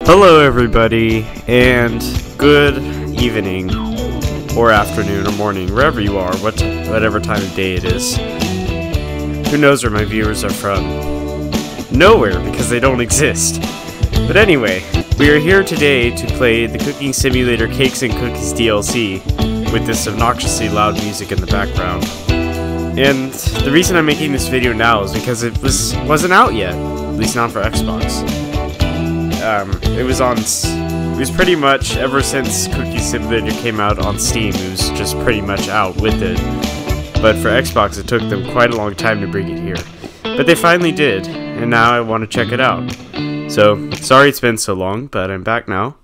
Hello everybody, and good evening, or afternoon, or morning, wherever you are, whatever time of day it is. Who knows where my viewers are from? Nowhere, because they don't exist. But anyway, we are here today to play the Cooking Simulator Cakes and Cookies DLC with this obnoxiously loud music in the background. And the reason I'm making this video now is because it wasn't out yet, at least not for Xbox. It was pretty much ever since Cookie Simulator came out on Steam, it was just pretty much out with it. But for Xbox, it took them quite a long time to bring it here. But they finally did, and now I want to check it out. So, sorry it's been so long, but I'm back now.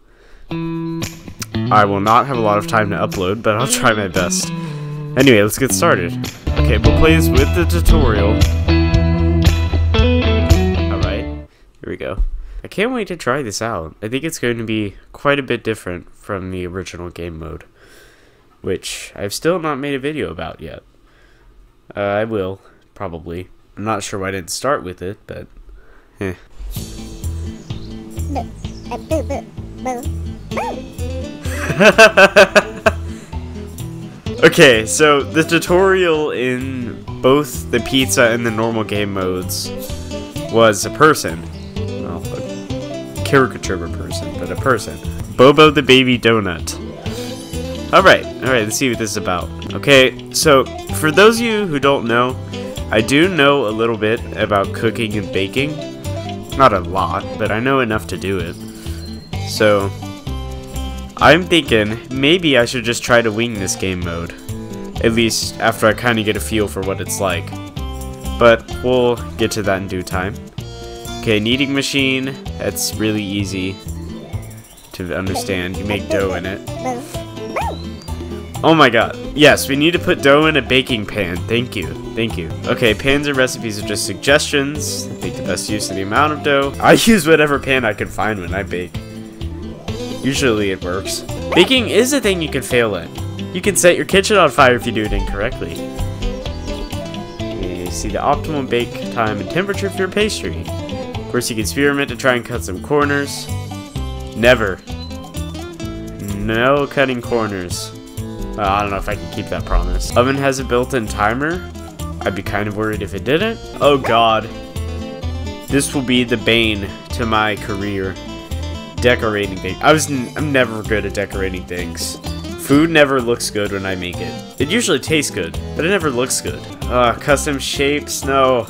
I will not have a lot of time to upload, but I'll try my best. Anyway, let's get started. Okay, we'll play this with the tutorial. Alright, here we go. I can't wait to try this out. I think it's going to be quite a bit different from the original game mode, which I've still not made a video about yet. I will, probably. I'm not sure why I didn't start with it, but eh. Okay, so the tutorial in both the pizza and the normal game modes was a person. Well, a caricature of a person, but a person. Bobo the Baby Donut. Alright, let's see what this is about. Okay, so for those of you who don't know, I do know a little bit about cooking and baking. Not a lot, but I know enough to do it. So, I'm thinking maybe I should just try to wing this game mode. At least after I kind of get a feel for what it's like. But we'll get to that in due time. Okay, kneading machine. That's really easy to understand. You make dough in it. Oh my god. Yes, we need to put dough in a baking pan. Thank you. Thank you. Okay, pans and recipes are just suggestions. Make the best use of the amount of dough. I use whatever pan I can find when I bake. Usually it works. Baking is a thing you can fail at. You can set your kitchen on fire if you do it incorrectly. Okay, see the optimal bake time and temperature for your pastry. Of course, you can experiment to try and cut some corners. Never. No cutting corners. I don't know if I can keep that promise. Oven has a built-in timer. I'd be kind of worried if it didn't. Oh god. This will be the bane to my career. Decorating things. I'm never good at decorating things. Food never looks good when I make it. It usually tastes good, but it never looks good. Custom shapes? No.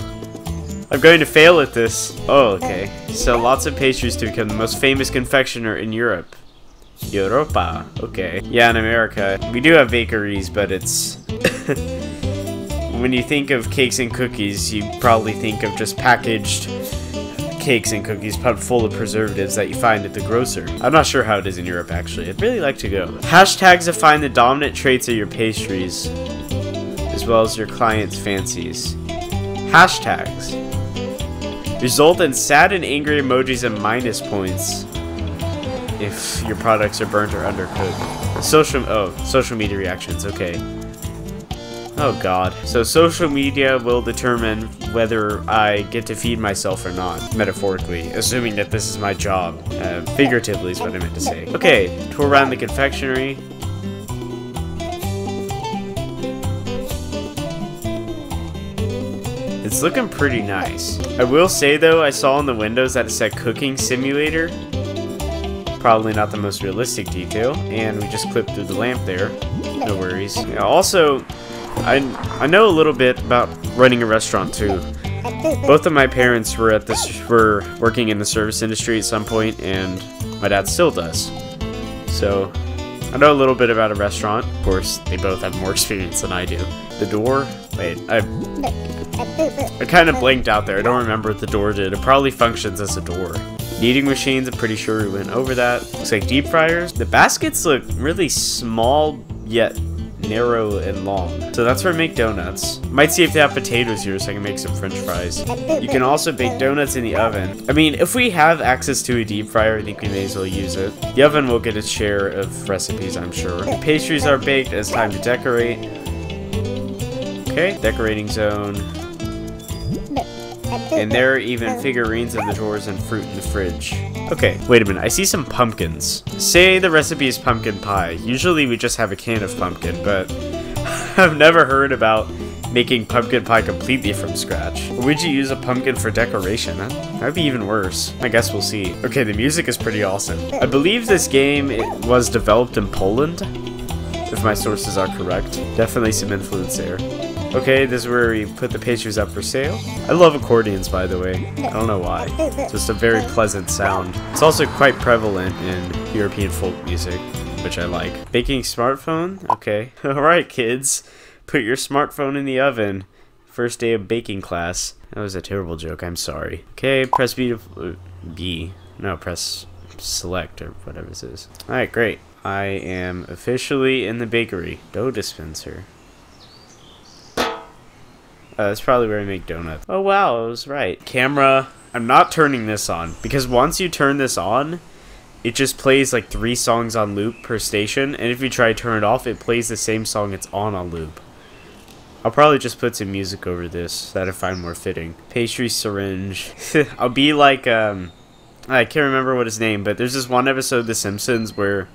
I'm going to fail at this. Oh, okay. So lots of pastries to become the most famous confectioner in Europe. Europa. Okay. Yeah, in America. We do have bakeries, but it's... When you think of cakes and cookies, you probably think of just packaged cakes and cookies pumped full of preservatives that you find at the grocer. I'm not sure how it is in Europe, actually. I'd really like to go. Hashtags define the dominant traits of your pastries, as well as your client's fancies. Hashtags result in sad and angry emojis and minus points if your products are burnt or undercooked. Social media reactions, okay. Oh god. So social media will determine whether I get to feed myself or not, metaphorically, assuming that this is my job. Figuratively is what I meant to say. Okay, tour around the confectionery. It's looking pretty nice. I will say though, I saw in the windows that it said Cooking Simulator. Probably not the most realistic detail, and we just clipped through the lamp there. No worries. Also, I know a little bit about running a restaurant too. Both of my parents were working in the service industry at some point, and my dad still does. So I know a little bit about a restaurant. Of course, they both have more experience than I do. The door? Wait, I kind of blanked out there. I don't remember what the door did. It probably functions as a door. Kneading machines, I'm pretty sure we went over that. Looks like deep fryers. The baskets look really small, yet narrow and long. So that's where I make donuts. Might see if they have potatoes here so I can make some french fries. You can also bake donuts in the oven. I mean, if we have access to a deep fryer, I think we may as well use it. The oven will get its share of recipes, I'm sure. The pastries are baked. It's time to decorate. Okay, decorating zone. And there are even figurines of the drawers and fruit in the fridge. Okay, wait a minute. I see some pumpkins. Say the recipe is pumpkin pie. Usually we just have a can of pumpkin, but I've never heard about making pumpkin pie completely from scratch. Or would you use a pumpkin for decoration? That'd be even worse. I guess we'll see. Okay, the music is pretty awesome. I believe this game was developed in Poland, if my sources are correct. Definitely some influence there. Okay, this is where we put the pastries up for sale. I love accordions, by the way. I don't know why. It's just a very pleasant sound. It's also quite prevalent in European folk music, which I like. Baking smartphone? Okay. Alright, kids. Put your smartphone in the oven. First day of baking class. That was a terrible joke, I'm sorry. Okay, press B to... B. No, press select or whatever this is. Alright, great. I am officially in the bakery. Dough dispenser. That's probably where I make donuts. Oh wow, I was right. Camera. I'm not turning this on, because once you turn this on, it just plays like 3 songs on loop per station, and if you try to turn it off, it plays the same song it's on loop. I'll probably just put some music over this that I find more fitting. Pastry syringe. I'll be like, I can't remember what his name, but there's this one episode of The Simpsons where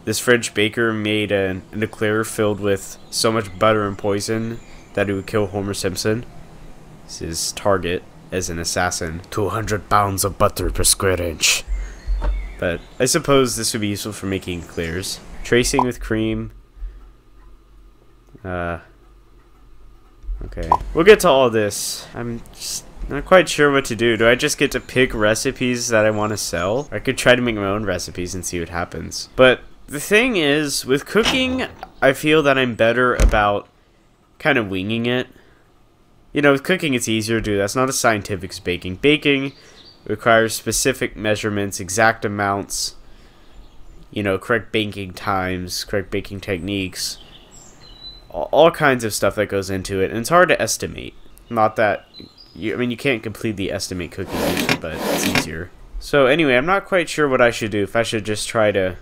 this French baker made an eclair filled with so much butter and poison that it would kill Homer Simpson. This is his target as an assassin. 200 pounds of butter per square inch. But I suppose this would be useful for making eclairs. Tracing with cream. Okay. We'll get to all this. I'm just not quite sure what to do. Do I just get to pick recipes that I want to sell? I could try to make my own recipes and see what happens. But the thing is, with cooking, I feel that I'm better about kind of winging it. You know, with cooking it's easier to do. That's not as scientific as baking. Baking requires specific measurements, exact amounts, you know, correct baking times, correct baking techniques, all kinds of stuff that goes into it, and it's hard to estimate. Not that, I mean, you can't completely estimate cooking, but it's easier. So anyway, I'm not quite sure what I should do. If I should just try to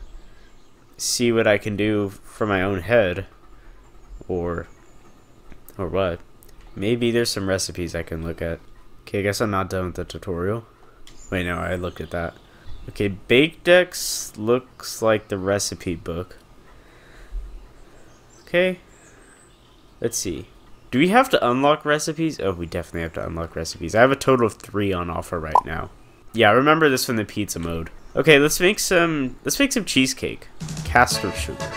see what I can do for my own head, or what. Maybe there's some recipes I can look at. Okay, I guess I'm not done with the tutorial. Wait, no, I looked at that. Okay, Bakedex looks like the recipe book. Okay. Let's see. Do we have to unlock recipes? Oh, we definitely have to unlock recipes. I have a total of 3 on offer right now. Yeah, I remember this from the pizza mode. Okay, let's make some cheesecake. Castor sugar.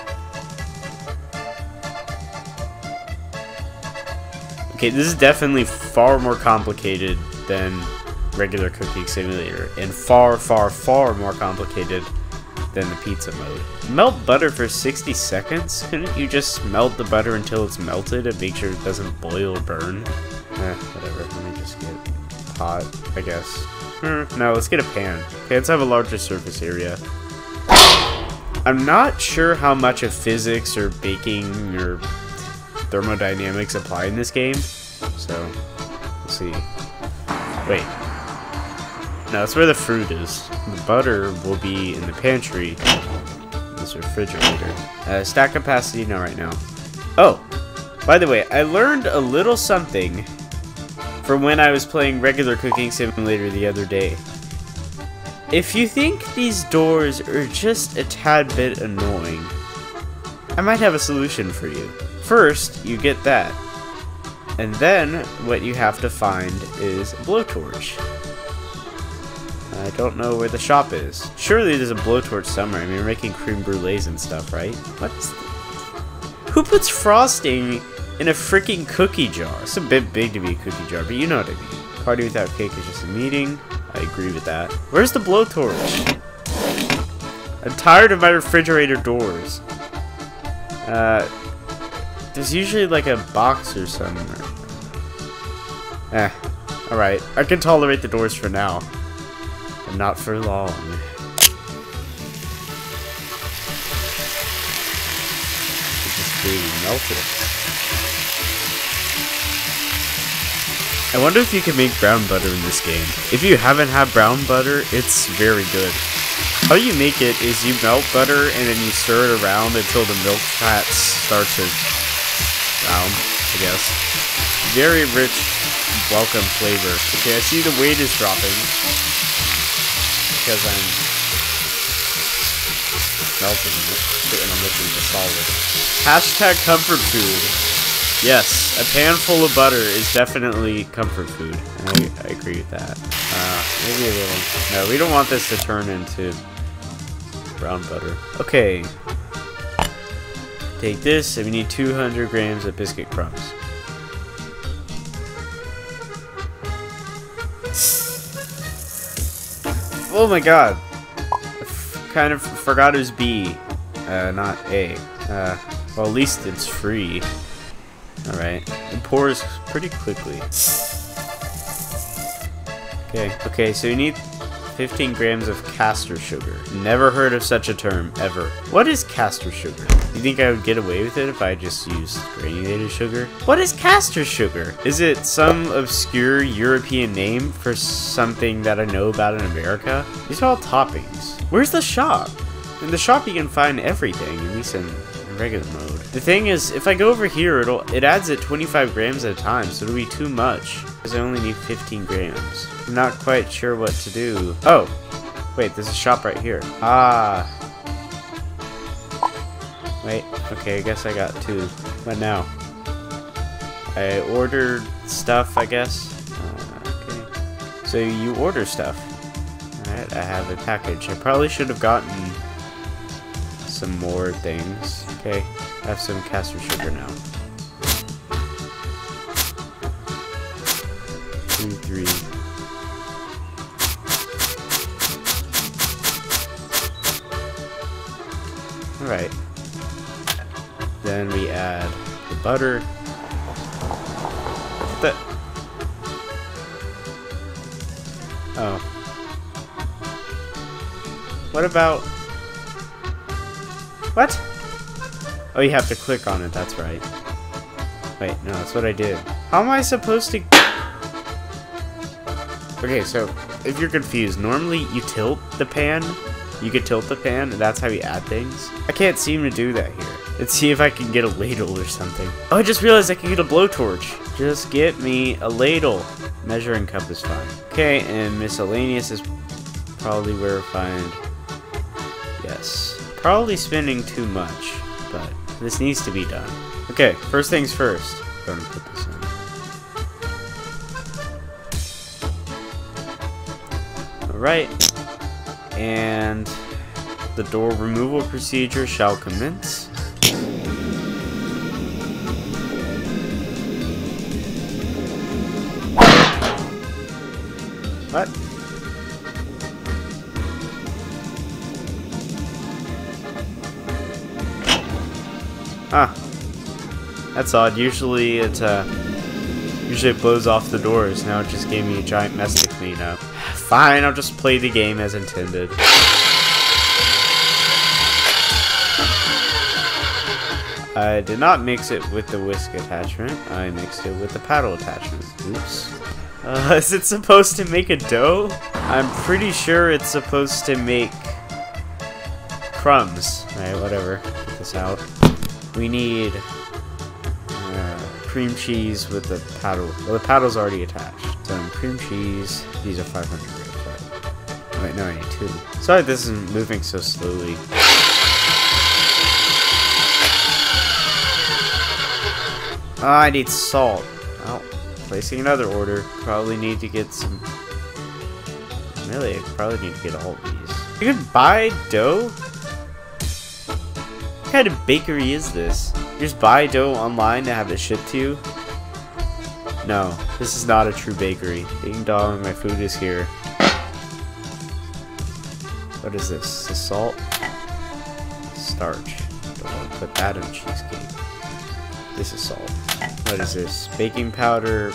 Okay, this is definitely far more complicated than regular cooking simulator, and far, far, far more complicated than the pizza mode. Melt butter for 60 seconds? Couldn't you just melt the butter until it's melted and make sure it doesn't boil or burn? Whatever. Let me just get a pot, I guess. No, let's get a pan. Okay, let's have a larger surface area. I'm not sure how much of physics or baking or thermodynamics apply in this game, so let's see. Wait. No, that's where the fruit is. The butter will be in the pantry. This refrigerator. Stack capacity, not right now. Oh, by the way, I learned a little something from when I was playing regular cooking simulator the other day. If you think these doors are just a tad bit annoying, I might have a solution for you. First, you get that. And then, what you have to find is a blowtorch. I don't know where the shop is. Surely there's a blowtorch somewhere. I mean, we're making creme brulees and stuff, right? What is Who puts frosting in a freaking cookie jar? It's a bit big to be a cookie jar, but you know what I mean. Party without cake is just a meeting. I agree with that. Where's the blowtorch? I'm tired of my refrigerator doors. There's usually like a box or somewhere. Alright. I can tolerate the doors for now. But not for long. It's just being melted. I wonder if you can make brown butter in this game. If you haven't had brown butter, it's very good. How you make it is you melt butter and then you stir it around until the milk fats start to brown, I guess. Very rich, welcome flavor. Okay, I see the weight is dropping because I'm melting and I'm looking to solid. Hashtag comfort food. Yes, a pan full of butter is definitely comfort food. I agree with that. Maybe a little. No, we don't want this to turn into brown butter. Okay. Take this, and we need 200 grams of biscuit crumbs. Oh my god. I kind of forgot it was B, not A. Well, at least it's free. Alright. It pours pretty quickly. Okay, so you need 15 grams of castor sugar. Never heard of such a term, ever. What is castor sugar? You think I would get away with it if I just used granulated sugar? What is castor sugar? Is it some obscure European name for something that I know about in America? These are all toppings. Where's the shop? In the shop you can find everything, at least in regular mode. The thing is, if I go over here, it adds it 25 grams at a time, so it'll be too much. Because I only need 15 grams. I'm not quite sure what to do. Oh! Wait, there's a shop right here. Ah! Wait, okay, I guess I got two. What now? I ordered stuff, I guess. Okay. So you order stuff. Alright, I have a package. I probably should have gotten some more things. Okay, I have some castor sugar now. 2, 3. Alright. Then we add the butter. Oh. What about... What? Oh, you have to click on it, that's right. Wait, no, that's what I did. How am I supposed to... Okay, so, if you're confused, normally you tilt the pan. You could tilt the pan, and that's how you add things. I can't seem to do that here. Let's see if I can get a ladle or something. Oh, I just realized I can get a blowtorch. Just get me a ladle. Measuring cup is fine. Okay, and miscellaneous is probably where I find... Yes. Probably spending too much, but this needs to be done. Okay, first things first. Go and put this in. Alright. And the door removal procedure shall commence. What? Ah, that's odd. Usually it blows off the doors. Now it just gave me a giant mess to clean up. Fine, I'll just play the game as intended. I did not mix it with the whisk attachment. I mixed it with the paddle attachment. Oops. Is it supposed to make a dough? I'm pretty sure it's supposed to make crumbs. Alright, whatever. Get this out. We need cream cheese with the paddle. Well, the paddle's already attached. So cream cheese. These are 500 grams. Right? Wait, no, I need 2. Sorry, this is moving so slowly. Oh, I need salt. Well, placing another order. Probably need to get some. Really, I probably need to get all of these. You can buy dough? What kind of bakery is this? You just buy dough online to have it shipped to you? No, this is not a true bakery. Ding dong, my food is here. What is this? The salt? Starch. Don't want to put that in cheesecake. This is salt. What is this? Baking powder.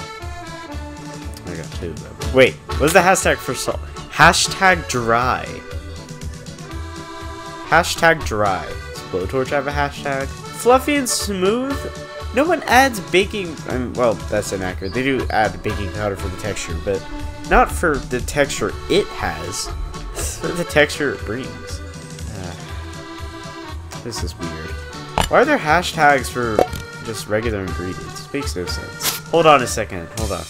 I got 2 of them. Wait, what's the hashtag for salt? Hashtag dry. Hashtag dry. Does blowtorch have a hashtag? Fluffy and smooth? No one adds baking... well, that's inaccurate. They do add baking powder for the texture, but not for the texture it has. For the texture it brings. This is weird. Why are there hashtags for just regular ingredients? It makes no sense. Hold on a second. Hold on.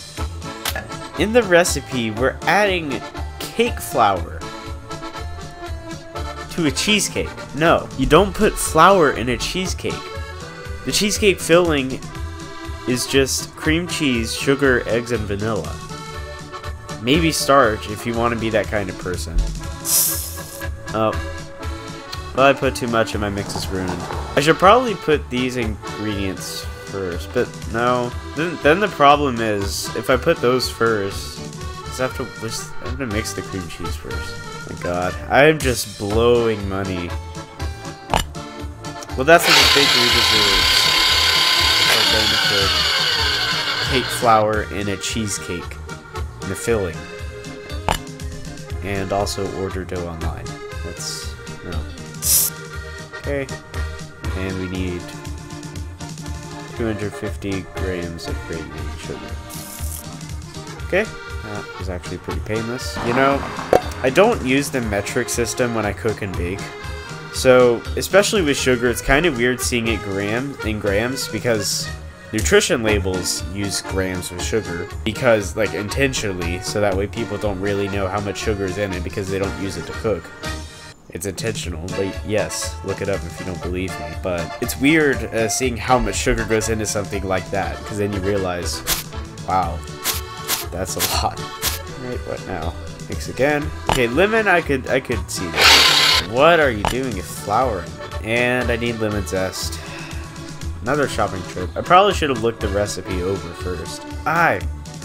In the recipe, we're adding cake flour to a cheesecake. No, you don't put flour in a cheesecake. The cheesecake filling is just cream cheese, sugar, eggs, and vanilla. Maybe starch if you want to be that kind of person. Oh. Well, I put too much and my mix is ruined. I should probably put these ingredients first, but no. Then the problem is, if I put those first, I have to mix the cream cheese first. Oh my god, I'm just blowing money. Well, that's what the bakery deserves. Then to cake flour in a cheesecake, in a filling, and also order dough online. That's no. Okay, and we need 250 grams of grated sugar. Okay, that was actually pretty painless. You know, I don't use the metric system when I cook and bake. So, especially with sugar, it's kind of weird seeing it in grams because nutrition labels use grams of sugar because, like, intentionally, so that way people don't really know how much sugar is in it because they don't use it to cook. It's intentional, but yes, look it up if you don't believe me. But it's weird seeing how much sugar goes into something like that because then you realize, wow, that's a lot. Alright, what now? Mix again. Okay, lemon, I could see that. What are you doing with flour in it? And I need lemon zest. Another shopping trip. I probably should have looked the recipe over first.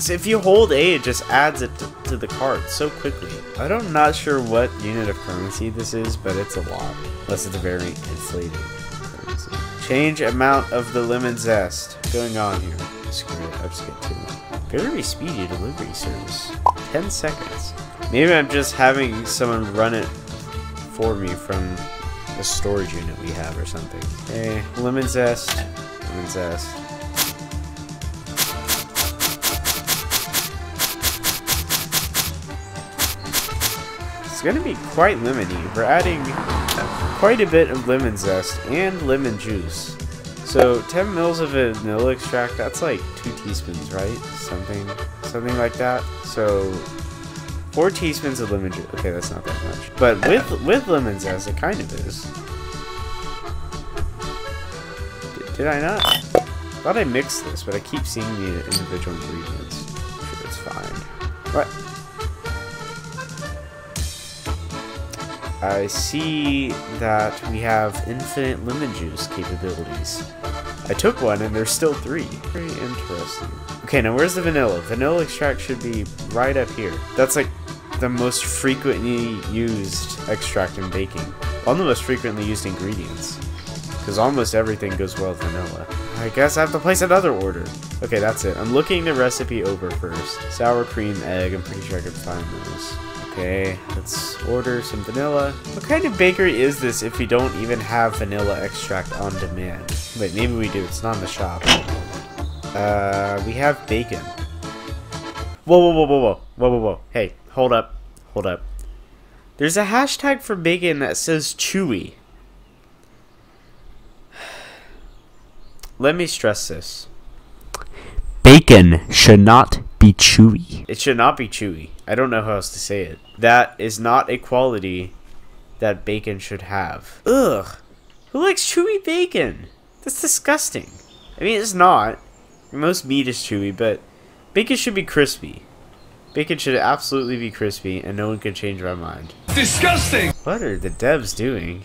So if you hold A, it just adds it to the cart so quickly. I'm not sure what unit of currency this is, but it's a lot. Unless it's a very inflated currency. Change amount of the lemon zest. What's going on here? Screw it, I'll just get to it. Very speedy delivery service. 10 seconds. Maybe I'm just having someone run it for me from a storage unit we have or something. Okay, lemon zest. Lemon zest. It's gonna be quite lemony. We're adding quite a bit of lemon zest and lemon juice. So 10 mils of vanilla extract, that's like 2 teaspoons, right? Something like that. So 4 teaspoons of lemon juice. Okay, that's not that much. But with lemon zest, it kind of is. Did I not? I thought I mixed this, but I keep seeing the individual ingredients. I'm sure it's fine. What? I see that we have infinite lemon juice capabilities. I took one and there's still 3. Very interesting. Okay, now where's the vanilla? Vanilla extract should be right up here. That's like the most frequently used extract in baking. One of the most frequently used ingredients. Because almost everything goes well with vanilla. I guess I have to place another order. Okay, that's it. I'm looking the recipe over first. Sour cream, egg, I'm pretty sure I could find those. Okay, let's order some vanilla. What kind of bakery is this if we don't even have vanilla extract on demand? Wait, maybe we do. It's not in the shop. We have bacon. Whoa. Hey, hold up. There's a hashtag for bacon that says chewy. Let me stress this. Bacon should not be chewy. It should not be chewy. I don't know how else to say it. That is not a quality that bacon should have. Ugh. Who likes chewy bacon? That's disgusting. I mean, it's not. Most meat is chewy, but bacon should be crispy. Bacon should absolutely be crispy, and no one can change my mind. Disgusting! What are the devs doing?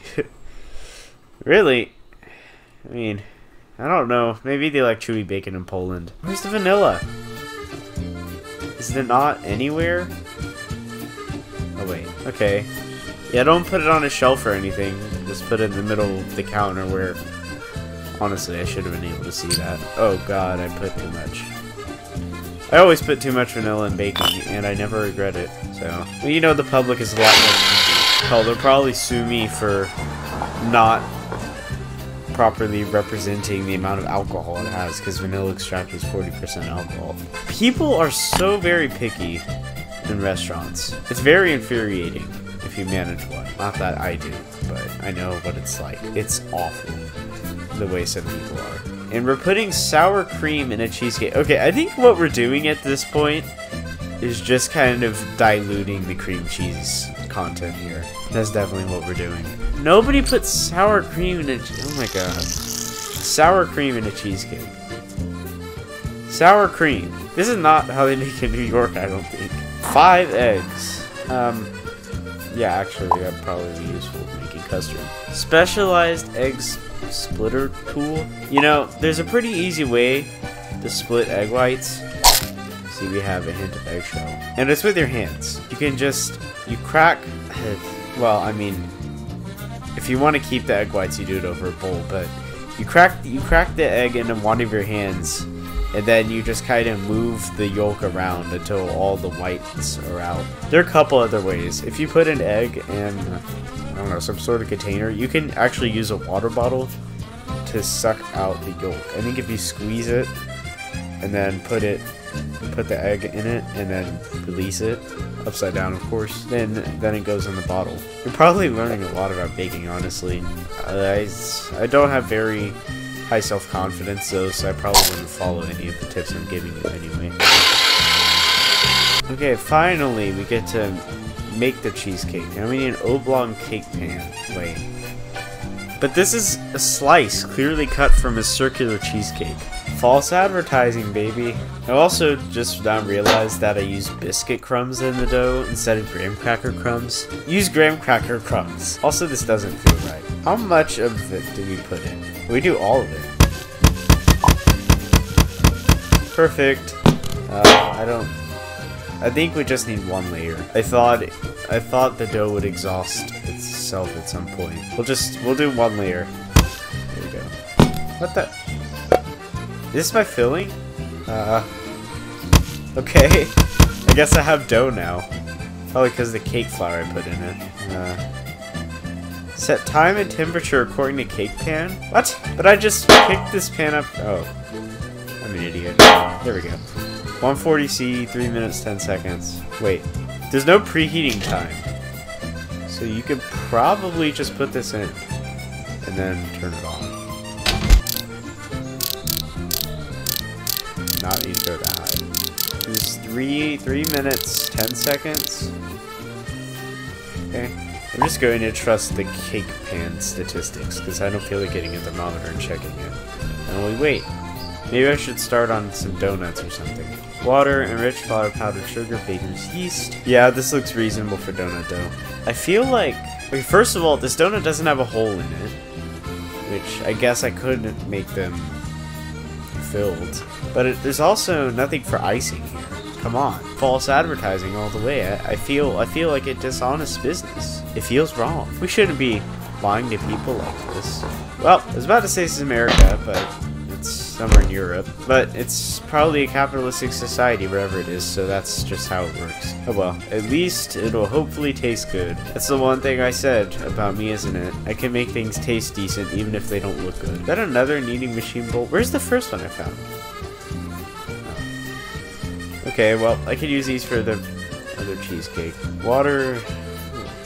Really? I mean, I don't know. Maybe they like chewy bacon in Poland. Where's the vanilla? Is it not anywhere? Oh, wait. Okay. Yeah, don't put it on a shelf or anything. Just put it in the middle of the counter where... Honestly, I should have been able to see that. Oh, God, I put too much. I always put too much vanilla in bacon, and I never regret it. So, well, you know, the public is a lot more... Hell, they'll probably sue me for not properly representing the amount of alcohol it has, because vanilla extract is 40% alcohol. People are so very picky in restaurants. It's very infuriating if you manage one. Not that I do, but I know what it's like. It's awful the way some people are. And we're putting sour cream in a cheesecake. Okay, I think what we're doing at this point is just kind of diluting the cream cheese content here. That's definitely what we're doing. Nobody puts sour cream in a... Oh my god. Sour cream in a cheesecake. Sour cream. This is not how they make it in New York, I don't think. 5 eggs. Yeah, actually, that'd probably be useful making custard. Specialized eggs splitter tool. You know, there's a pretty easy way to split egg whites. See, we have a hint of eggshell. And it's with your hands. You can just, you crack, well, I mean, if you want to keep the egg whites, you do it over a bowl, but you crack the egg into one of your hands, and then you just kind of move the yolk around until all the whites are out. There are a couple other ways. If you put an egg in, I don't know, some sort of container, you can actually use a water bottle to suck out the yolk. I think if you squeeze it and then put the egg in it and then release it, upside down of course, then it goes in the bottle. You're probably learning a lot about baking, honestly. I don't have very high self-confidence though, so I probably wouldn't follow any of the tips I'm giving you anyway. Okay, finally we get to make the cheesecake. Now we need an oblong cake pan. Wait. But this is a slice clearly cut from a circular cheesecake. False advertising, baby. I also just now realized that I used biscuit crumbs in the dough instead of graham cracker crumbs. Use graham cracker crumbs. Also, this doesn't feel right. How much of it do we put in? We do all of it. Perfect. I think we just need one layer. I thought the dough would exhaust itself at some point. We'll do one layer. There we go. What the? Is this my filling? Okay. I guess I have dough now. Probably because of the cake flour I put in it. Set time and temperature according to cake pan? What? But I just picked this pan up. Oh. I'm an idiot. There we go. 140°, 3 minutes, 10 seconds. Wait. There's no preheating time. So you could probably just put this in and then turn it on. Not need to go that high. There's 3 minutes, 10 seconds. Okay. I'm just going to trust the cake pan statistics because I don't feel like getting a thermometer and checking it. And we wait. Maybe I should start on some donuts or something. Water, enriched flour, powdered sugar, baker's yeast. Yeah, this looks reasonable for donut dough. I feel like, okay, first of all, this donut doesn't have a hole in it, which I guess I could make them filled. But there's also nothing for icing here. Come on, false advertising all the way. I feel like a dishonest business. It feels wrong. We shouldn't be lying to people like this. Well, I was about to say this is America, but it's somewhere in Europe. But it's probably a capitalistic society wherever it is, so that's just how it works. Oh well, at least it'll hopefully taste good. That's the one thing I said about me, isn't it? I can make things taste decent even if they don't look good. Is that another kneading machine bowl? Where's the first one I found? Oh. Okay, well, I could use these for the other cheesecake. Water.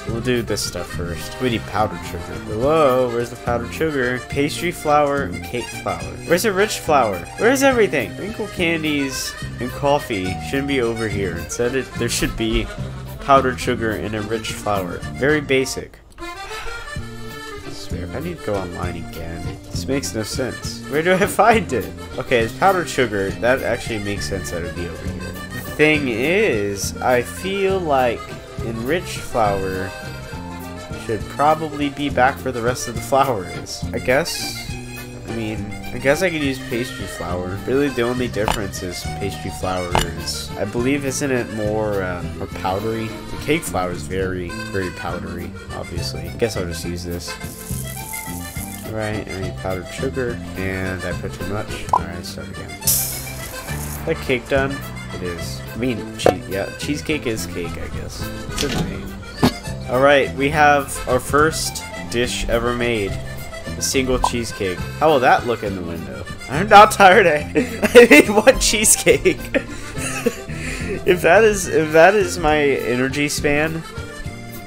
We'll do this stuff first. We need powdered sugar. Hello, where's the powdered sugar? Pastry flour and cake flour. Where's the rich flour? Where's everything? Wrinkle candies and coffee shouldn't be over here. Instead, there should be powdered sugar and a rich flour. Very basic. I swear, I need to go online again. This makes no sense. Where do I find it? Okay, it's powdered sugar. That actually makes sense that it would be over here. The thing is, I feel like enriched flour should probably be back for the rest of the flour is. I guess I could use pastry flour. Really the only difference is pastry flour is, I believe, isn't it more powdery? The cake flour is very, very powdery, obviously. I guess I'll just use this. Alright, I need powdered sugar, and I put too much. Alright, start again. Is that cake done? It is. I mean, cheesecake is cake, I guess. It's in the name. Alright, we have our first dish ever made. A single cheesecake. How will that look in the window? I'm not tired. I made one cheesecake. If that is my energy span,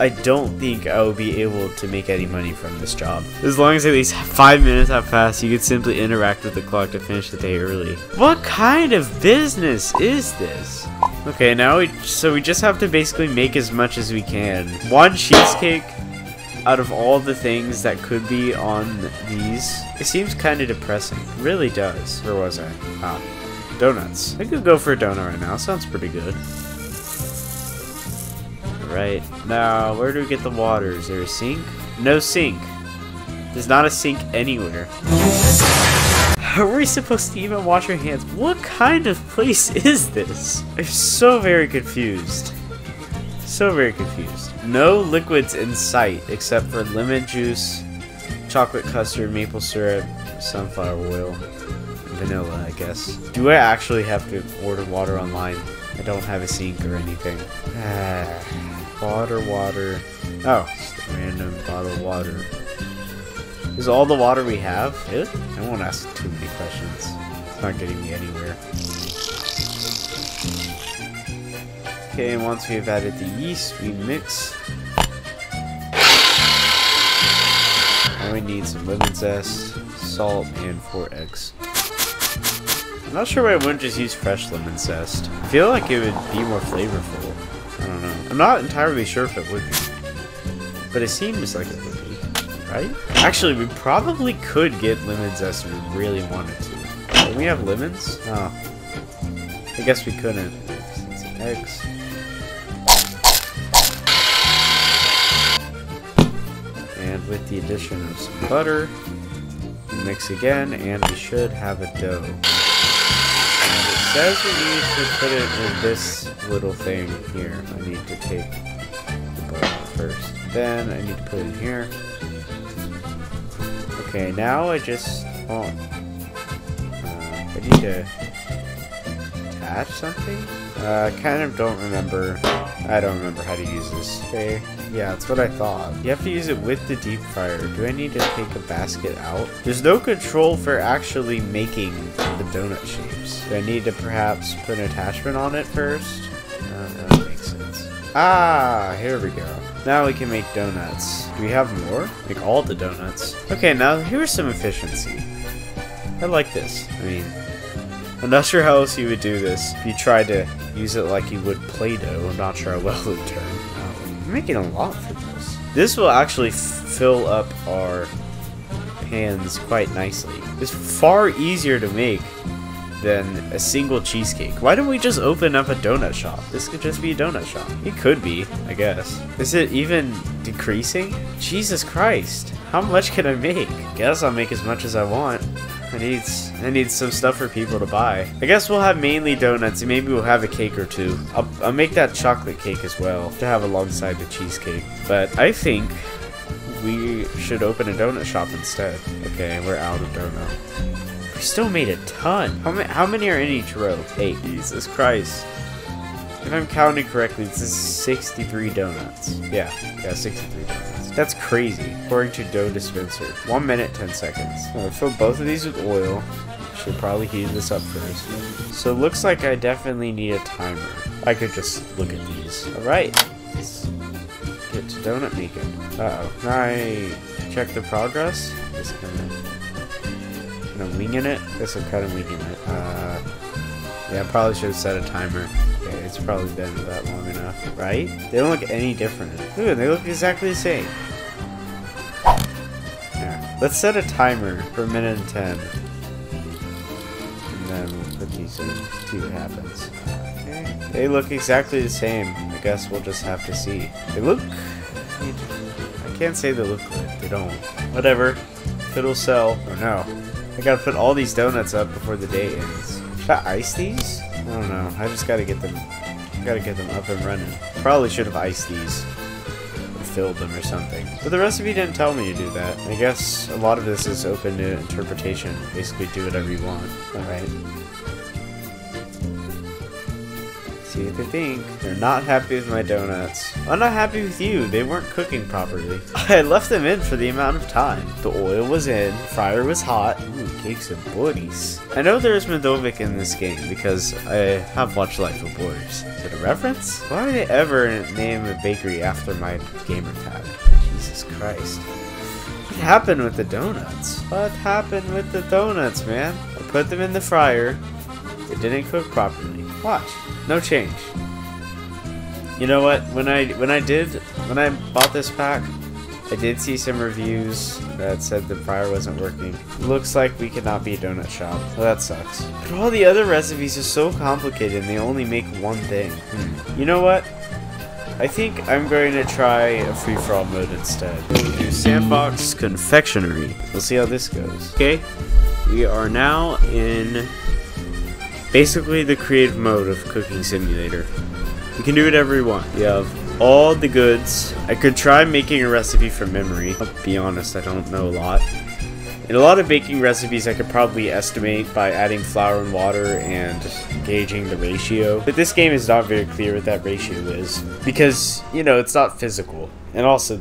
I don't think I will be able to make any money from this job. As long as at least 5 minutes have passed, you could simply interact with the clock to finish the day early. What kind of business is this? Okay, now we just have to basically make as much as we can. One cheesecake out of all the things that could be on these. It seems kind of depressing. It really does. Where was I? Ah, donuts. I could go for a donut right now. Sounds pretty good. Alright, now where do we get the water? Is there a sink? No sink. There's not a sink anywhere. How are we supposed to even wash our hands? What kind of place is this? I'm so very confused. So very confused. No liquids in sight except for lemon juice, chocolate custard, maple syrup, sunflower oil, vanilla, I guess. Do I actually have to order water online? I don't have a sink or anything. Water. Oh, just a random bottle of water. Is all the water we have it? I won't ask too many questions. It's not getting me anywhere. Okay, and once we've added the yeast, we mix. Now we need some lemon zest, salt, and 4 eggs. I'm not sure why I wouldn't just use fresh lemon zest. I feel like it would be more flavorful. I don't know. I'm not entirely sure if it would be. But it seems like it would be, right? Actually, we probably could get lemon zest if we really wanted to. Do we have lemons? Oh. I guess we couldn't. Some eggs. And with the addition of some butter, we mix again, and we should have a dough. And it says we need to put it in this little thing here. I need to take the bowl out first. Then I need to put it in here. Okay, now I just... Oh. I need to attach something? I kind of don't remember. I don't remember how to use this. Okay, yeah, that's what I thought. You have to use it with the deep fryer. Do I need to take a basket out? There's no control for actually making the donut shapes. Do I need to perhaps put an attachment on it first? That makes sense. Ah, here we go. Now we can make donuts. Do we have more? Make all the donuts. Okay, now here's some efficiency. I like this. I mean, I'm not sure how else you would do this if you tried to use it like you would Play-Doh. I'm not sure how well it would turn. I'm making a lot for this. This will actually fill up our pans quite nicely. It's far easier to make than a single cheesecake. Why don't we just open up a donut shop? This could just be a donut shop. It could be, I guess. Is it even decreasing? Jesus Christ. How much can I make? Guess I'll make as much as I want. I need some stuff for people to buy. I guess we'll have mainly donuts, and maybe we'll have a cake or two. I'll make that chocolate cake as well to have alongside the cheesecake. But I think we should open a donut shop instead. Okay, we're out of donut. We still made a ton. How many are in each row? 8. Jesus Christ. If I'm counting correctly, this is 63 donuts. Yeah, 63 donuts. That's crazy, according to dough dispenser. 1 minute, 10 seconds. I'll fill both of these with oil. Should probably heat this up first. So it looks like I definitely need a timer. I could just look at these. Alright, let's get to donut making. Uh-oh. Can I check the progress? Just kind of winging it? Guess I'm kind of winging it. Yeah, I probably should have set a timer. Okay, it's probably been that long enough, right? They don't look any different. Ooh, they look exactly the same. Yeah, let's set a timer for 1 minute and 10. And then we'll put these in, see what happens. Okay, they look exactly the same. I guess we'll just have to see. They look... I can't say they look good. They don't. Whatever. If it'll sell. Or no. I gotta put all these donuts up before the day ends. Should I ice these? I don't know. I just gotta get them. Gotta get them up and running. Probably should have iced these or filled them or something. But the recipe didn't tell me to do that. I guess a lot of this is open to interpretation. Basically, do whatever you want. All right. See what they think. They're not happy with my donuts. I'm not happy with you. They weren't cooking properly. I left them in for the amount of time. The oil was in, fryer was hot. Ooh, cakes and buddies. I know there's Medovic in this game because I have watched Life of Borders. Is it a reference? Why would they ever name a bakery after my gamer tag? Jesus Christ. What happened with the donuts? What happened with the donuts, man? I put them in the fryer. They didn't cook properly. Watch. No change. You know what? When I bought this pack, I did see some reviews that said the fryer wasn't working. Looks like we cannot be a donut shop. Well, that sucks. But all the other recipes are so complicated and they only make one thing. You know what? I think I'm going to try a free-for-all mode instead. We'll do Sandbox Confectionery. We'll see how this goes. Okay, we are now in basically the creative mode of Cooking Simulator. You can do whatever you want. You have all the goods. I could try making a recipe from memory. I'll be honest, I don't know a lot. In a lot of baking recipes, I could probably estimate by adding flour and water and gauging the ratio. But this game is not very clear what that ratio is. Because, you know, it's not physical. And also,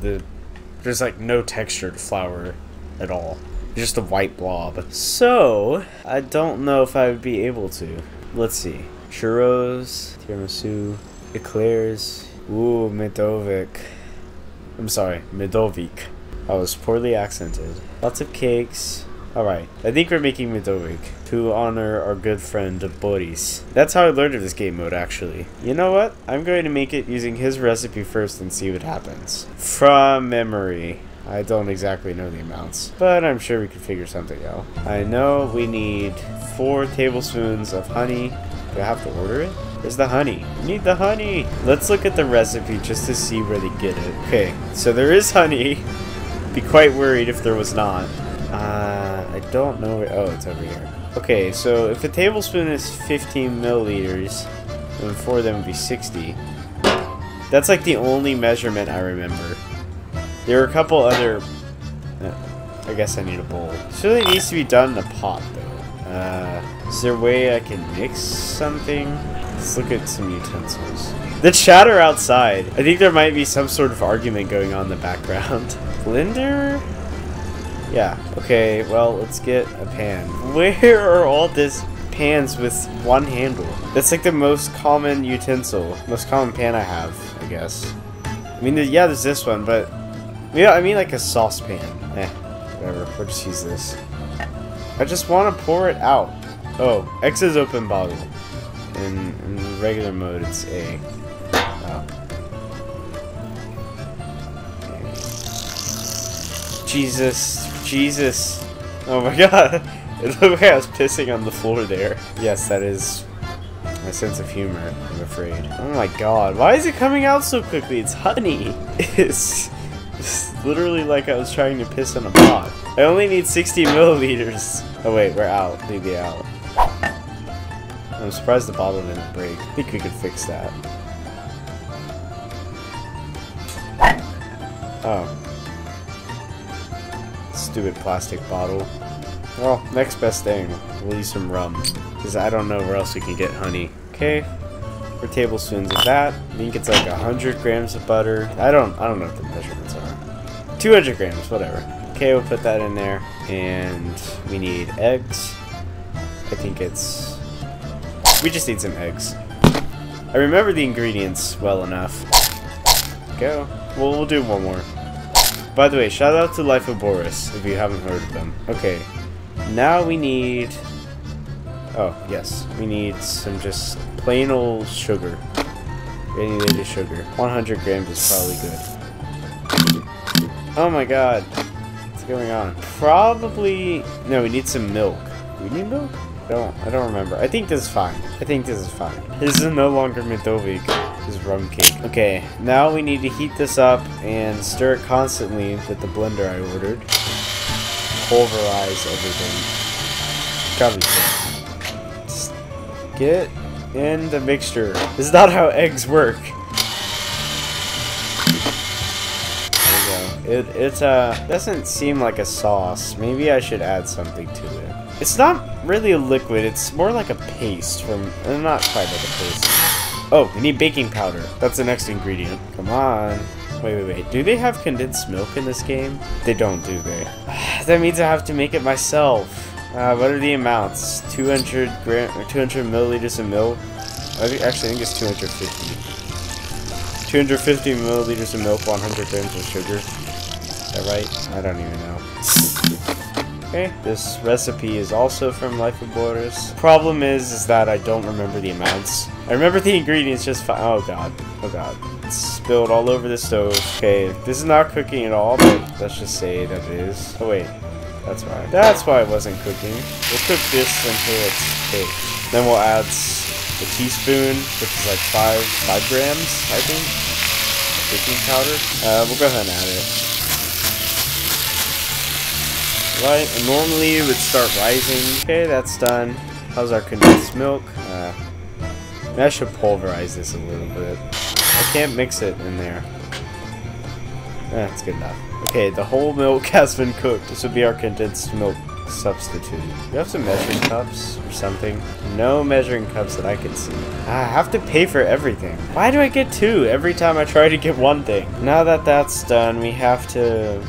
there's like no texture to flour at all. Just a white blob. So, I don't know if I would be able to. Let's see. Churros, tiramisu, eclairs, ooh, Medovik. I'm sorry, Medovik. I was poorly accented. Lots of cakes. Alright, I think we're making Medovik to honor our good friend Boris. That's how I learned of this game mode, actually. You know what? I'm going to make it using his recipe first and see what happens. From memory. I don't exactly know the amounts, but I'm sure we can figure something out. I know we need 4 tablespoons of honey. Do I have to order it? Where's the honey? We need the honey! Let's look at the recipe just to see where they get it. Okay, so there is honey. Be quite worried if there was not. I don't know where. Oh, it's over here. Okay, so if a tablespoon is 15 milliliters, then 4 of them would be 60. That's like the only measurement I remember. There are a couple other. I guess I need a bowl. This really needs to be done in a pot, though. Is there a way I can mix something? Let's look at some utensils. The chatter outside. I think there might be some sort of argument going on in the background. Blender? Yeah. Okay, well, let's get a pan. Where are all these pans with one handle? That's like the most common utensil. Most common pan I have, I guess. I mean, yeah, there's this one, but... yeah, I mean like a saucepan. Whatever. We'll just use this. I just want to pour it out. Oh, X is open bottle. In regular mode, it's A. Oh. Okay. Jesus. Oh my god. It looked like I was pissing on the floor there. Yes, that is my sense of humor, I'm afraid. Oh my god. Why is it coming out so quickly? It's honey. It's literally like I was trying to piss in a pot. I only need 60 milliliters. Oh wait, we're out. Completely out. I'm surprised the bottle didn't break. I think we could fix that. Oh. Stupid plastic bottle. Well, next best thing. We'll use some rum. Because I don't know where else we can get honey. Okay. 4 tablespoons of that. I think it's like 100 grams of butter. I don't know what the measurements are. 200 grams, whatever. Okay, we'll put that in there. And we need eggs. I think it's... we just need some eggs. I remember the ingredients well enough. Go. Well, we'll do one more. By the way, shout out to Life of Boris, if you haven't heard of them. Okay. Now we need... oh, yes. We need some just plain old sugar. Granulated sugar. 100 grams is probably good. Oh my god. What's going on? Probably... no, we need some milk. Do we need milk? I don't remember. I think this is fine. This is no longer Medovik. This is rum cake. Okay, now we need to heat this up and stir it constantly with the blender I ordered. Pulverize everything. Probably just get in the mixture. This is not how eggs work. There we go. It doesn't seem like a sauce. Maybe I should add something to it. It's not really a liquid, it's more like a paste from... not quite like a paste. Oh, we need baking powder. That's the next ingredient. Come on. Wait. Do they have condensed milk in this game? They don't, do they? That means I have to make it myself. What are the amounts? 200 milliliters of milk? Actually, I think it's 250. 250 milliliters of milk, 100 grams of sugar. Is that right? I don't even know. Okay, this recipe is also from Life of Borders. Problem is that I don't remember the amounts. I remember the ingredients just fine. Oh god. Oh god. It's spilled all over the stove. Okay, this is not cooking at all, but let's just say that it is. Oh wait, that's why. That's why it wasn't cooking. We'll cook this until it's baked. Then we'll add a teaspoon, which is like 5 grams, I think, baking powder. We'll go ahead and add it. Right, and normally it would start rising. Okay, that's done. How's our condensed milk? I should pulverize this a little bit. I can't mix it in there. That's good enough. Okay, the whole milk has been cooked. This would be our condensed milk substitute. You have some measuring cups or something? No measuring cups that I can see. I have to pay for everything. Why do I get 2 every time I try to get 1 thing? Now that that's done, we have to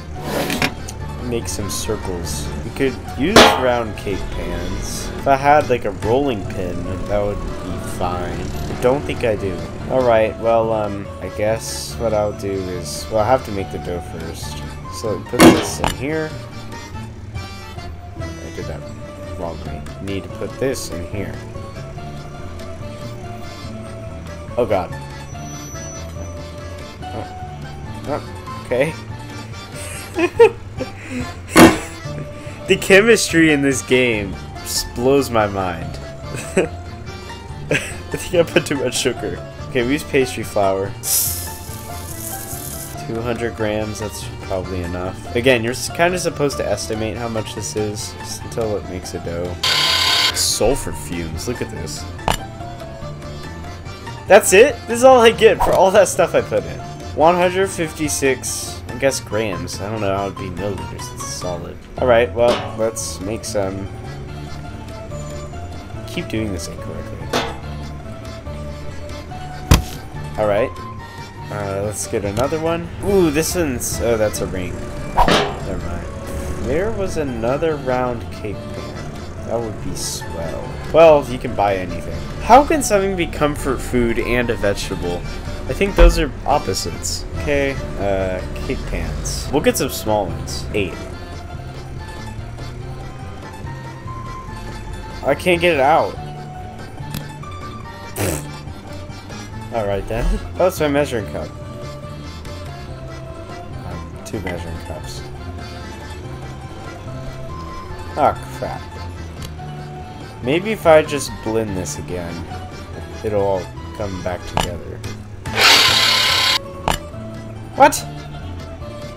make some circles. We could use round cake pans. If I had like a rolling pin, that would be fine. I don't think I do. Alright, well, I guess what I'll do is, well, I have to make the dough first. So put this in here. I did that wrongly. Need to put this in here. Oh god. Oh, okay. The chemistry in this game just blows my mind. I think I put too much sugar. Okay, we use pastry flour. 200 grams, that's probably enough. Again, you're kind of supposed to estimate how much this is just until it makes a dough. Sulfur fumes, look at this. That's it? This is all I get for all that stuff I put in. 156, I guess, grams. I don't know how it would be milliliters. It's solid. Alright, well, let's make some. Keep doing this incorrectly. Alright. Let's get another one. Ooh, this one's. Oh, that's a ring. Never mind. There was another round cake pan. That would be swell. Well, you can buy anything. How can something be comfort food and a vegetable? I think those are opposites. Okay, cake pans. We'll get some small ones. 8. I can't get it out. Alright then. Oh, it's my measuring cup. 2 measuring cups. Oh, crap. Maybe if I just blend this again, it'll all come back together. What?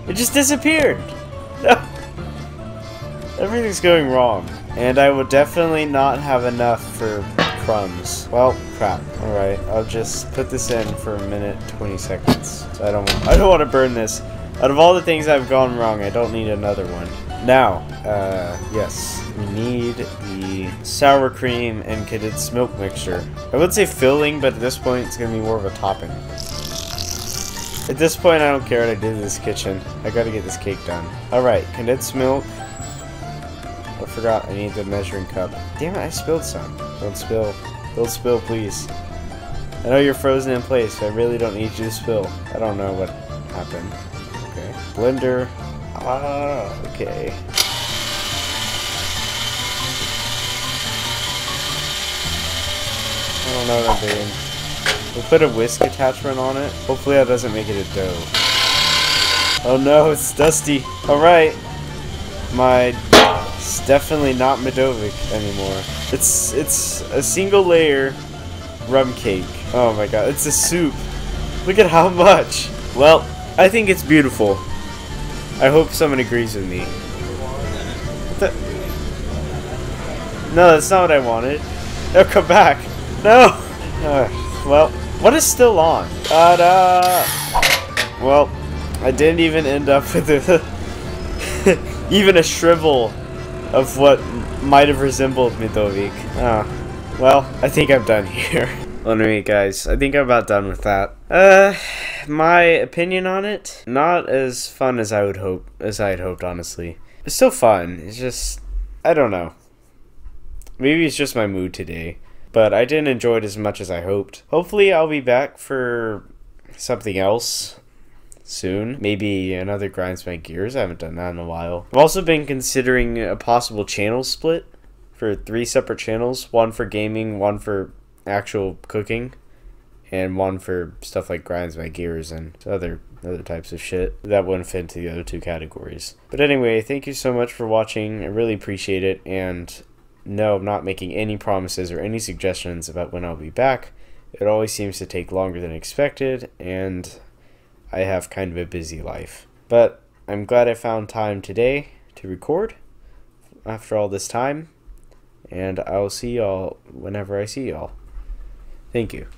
It just disappeared! No! Everything's going wrong. And I will definitely not have enough for crumbs. Well, crap. Alright, I'll just put this in for a minute, 20 seconds. So I don't want to burn this. Out of all the things I've gone wrong, I don't need another one. Now, yes. We need the sour cream and condensed milk mixture. I would say filling, but at this point it's going to be more of a topping. At this point, I don't care what I did in this kitchen. I gotta get this cake done. Alright, condensed milk. I forgot, I need the measuring cup. Damn it, I spilled some. Don't spill. Don't spill, please. I know you're frozen in place, but I really don't need you to spill. I don't know what happened. Okay. Blender. Ah, okay. I don't know what I'm doing. We'll put a whisk attachment on it. Hopefully that doesn't make it a dough. Oh no, it's dusty. Alright. It's definitely not Medovic anymore. It's a single layer rum cake. Oh my god, it's a soup. Look at how much. Well, I think it's beautiful. I hope someone agrees with me. No, that's not what I wanted. No, come back. No! Well, what is still on? Well, I didn't even end up with even a shrivel of what might have resembled Medovic. Well, I think I'm done here. Well, anyway, guys, I think I'm about done with that. My opinion on it, not as fun as I had hoped, honestly. It's still fun. It's just, I don't know. Maybe it's just my mood today. But I didn't enjoy it as much as I hoped. Hopefully I'll be back for something else soon. Maybe another Grinds My Gears. I haven't done that in a while. I've also been considering a possible channel split for 3 separate channels. One for gaming, one for actual cooking, and one for stuff like Grinds My Gears and other types of shit that wouldn't fit into the other 2 categories. But anyway, thank you so much for watching. I really appreciate it, and no, I'm not making any promises or any suggestions about when I'll be back. It always seems to take longer than expected, and I have kind of a busy life. But I'm glad I found time today to record after all this time, and I'll see y'all whenever I see y'all. Thank you.